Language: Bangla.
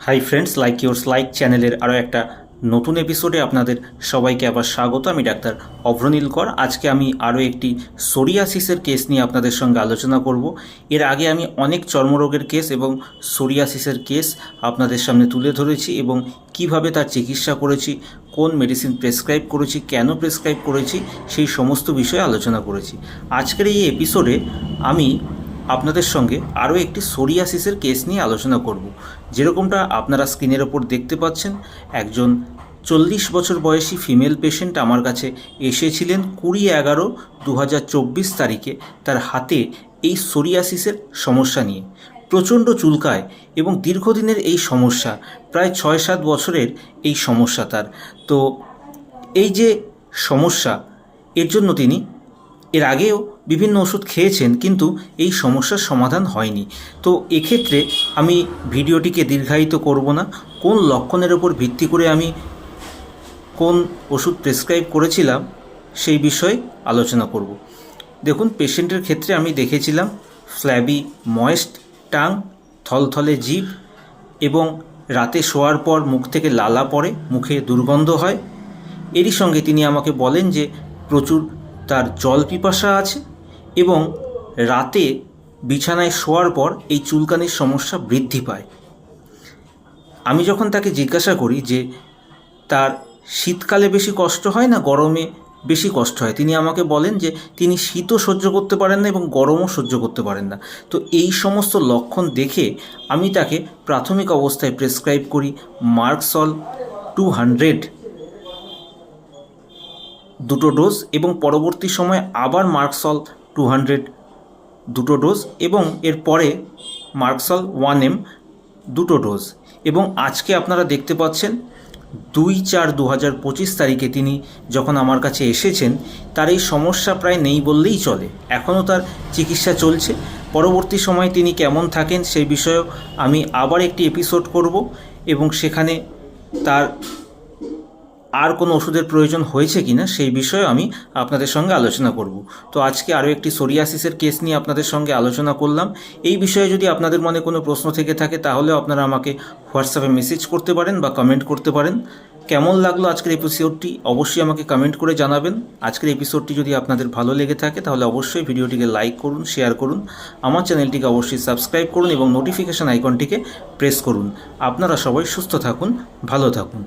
Hi friends, like yours like চ্যানেলের আরও একটা নতুন এপিসোডে আপনাদের সবাইকে আবার স্বাগত। আমি ডাক্তার অভ্রনীল কর। আজকে আমি আরও একটি সোরিয়াসিসের কেস নিয়ে আপনাদের সঙ্গে আলোচনা করব। এর আগে আমি অনেক চর্মরোগের কেস এবং সোরিয়াসিসের কেস আপনাদের সামনে তুলে ধরেছি এবং কিভাবে তার চিকিৎসা করেছি, কোন মেডিসিন প্রেসক্রাইব করেছি, কেন প্রেসক্রাইব করেছি, সেই সমস্ত বিষয়ে আলোচনা করেছি। আজকের এই এপিসোডে আমি আপনাদের সঙ্গে আরও একটি সোরিয়াসিসের কেস নিয়ে আলোচনা করব। যেরকমটা আপনারা স্ক্রিনের ওপর দেখতে পাচ্ছেন, একজন 40 বছর বয়সী ফিমেল পেশেন্ট আমার কাছে এসেছিলেন 20/11/2024 তারিখে তার হাতে এই সোরিয়াসিসের সমস্যা নিয়ে। প্রচণ্ড চুলকায় এবং দীর্ঘদিনের এই সমস্যা, প্রায় 6-7 বছরের এই সমস্যা তার। তো এই যে সমস্যা, এর জন্য তিনি এর আগেও বিভিন্ন ওষুধ খেয়েছেন, কিন্তু এই সমস্যার সমাধান হয়নি। তো এক্ষেত্রে আমি ভিডিওটিকে দীর্ঘায়িত করব না। কোন লক্ষণের ওপর ভিত্তি করে আমি কোন ওষুধ প্রেসক্রাইব করেছিলাম সেই বিষয়ে আলোচনা করব। দেখুন, পেশেন্টের ক্ষেত্রে আমি দেখেছিলাম ফ্ল্যাবি ময়েস্ট টাং, থলথলে জিভ এবং রাতে শোয়ার পর মুখ থেকে লালা পড়ে, মুখে দুর্গন্ধ হয়। এরই সঙ্গে তিনি আমাকে বলেন যে প্রচুর তার জল পিপাসা আছে এবং রাতে বিছানায় শোয়ার পর এই চুলকানির সমস্যা বৃদ্ধি পায়। আমি যখন তাকে জিজ্ঞাসা করি যে তার শীতকালে বেশি কষ্ট হয় না গরমে বেশি কষ্ট হয়, তিনি আমাকে বলেন যে তিনি শীতও সহ্য করতে পারেন না এবং গরমও সহ্য করতে পারেন না। তো এই সমস্ত লক্ষণ দেখে আমি তাকে প্রাথমিক অবস্থায় প্রেসক্রাইব করি মার্কসল 200 দুটো ডোজ এবং পরবর্তী সময় আবার মার্কসল 200 দুটো ডোজ এবং এরপরে মার্কসল 1M দুটো ডোজ। এবং আজকে আপনারা দেখতে পাচ্ছেন 2/4/2025 তারিখে তিনি যখন আমার কাছে এসেছেন, তার এই সমস্যা প্রায় নেই বললেই চলে। এখনও তার চিকিৎসা চলছে। পরবর্তী সময় তিনি কেমন থাকেন সেই বিষয়েও আমি আবার একটি এপিসোড করব এবং সেখানে তার আর কোনো ওষুধের প্রয়োজন হয়েছে কিনা সেই বিষয়ে আমি আপনাদের সঙ্গে আলোচনা করব। তো আজকে আরও একটি সোরিয়াসিসের কেস নিয়ে আপনাদের সঙ্গে আলোচনা করলাম। এই বিষয়ে যদি আপনাদের মনে কোনো প্রশ্ন থেকে থাকে তাহলেও আপনারা আমাকে হোয়াটসঅ্যাপে মেসেজ করতে পারেন বা কমেন্ট করতে পারেন। কেমন লাগলো আজকের এপিসোডটি অবশ্যই আমাকে কমেন্ট করে জানাবেন। আজকের এপিসোডটি যদি আপনাদের ভালো লেগে থাকে তাহলে অবশ্যই ভিডিওটিকে লাইক করুন, শেয়ার করুন, আমার চ্যানেলটিকে অবশ্যই সাবস্ক্রাইব করুন এবং নোটিফিকেশান আইকনটিকে প্রেস করুন। আপনারা সবাই সুস্থ থাকুন, ভালো থাকুন।